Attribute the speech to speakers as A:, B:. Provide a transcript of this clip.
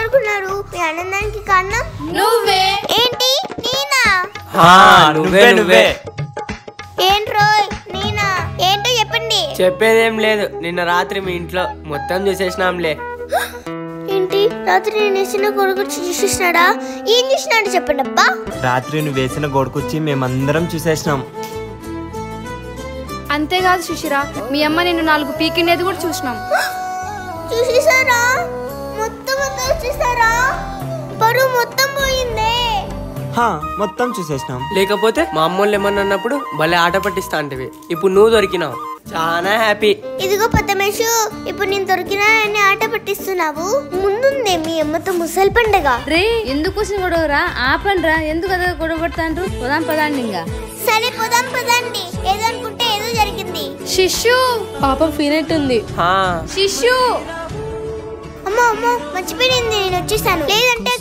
A: అనుకున్నారు? మీ ఆనందానికి కారణం
B: నువ్వే.
A: ఏంటి? నేనా?
C: నువ్వే.
A: ఏంట్రో నేనా? ఏంటో చెప్పండి.
C: చెప్పేదేం లేదు, నిన్న రాత్రి మీ ఇంట్లో మొత్తం చూసేసినాంలే.
A: ఏంటి రాత్రి నేను వేసిన కొడుకు చూసేసినాడా? ఏం చూసినాడు చెప్పండి అబ్బా.
D: రాత్రి నువ్వు వేసిన గోడకొచ్చి మేమందరం చూసేసినాం.
B: అంతేకాదు సుశీర, మీ అమ్మ నిన్ను 4 పీకినేది కూడా చూసినాం.
A: చూసేసారా? మొత్తం చూసారా? పరువు మొత్తం పోయిందే.
D: మొత్తం చూసేసినాం.
C: లేకపోతే మా అమ్మోళ్ళు ఏమన్నా అన్నప్పుడు భలే ఆట పట్టిస్తా అంటివి, ఇప్పుడు నువ్వు దొరికినావు, చాలా హ్యాపీ.
A: ఇదిగో పతమేషు, ఇప్పుడు నేను దొరికినా అని ఆట పట్టిస్తున్నావు. ముందుందే మీ అమ్మతో ముసలి పండగ.
B: రే ఎందుకు గొడవరా? ఆపండ్రా, ఎందుకు అదే గొడవ పడతాండ్రు? పోదాం పదండి. ఇంకా
A: సరే పోదాం పదండి. ఏదో అనుకుంటే ఏదో జరిగింది.
B: శిష్యు పాపం ఫీల్ అవుతుంది. శిష్యు
A: అమ్మో అమ్మో మర్చిపోయింది, నేను వచ్చేసాను. లేదంటే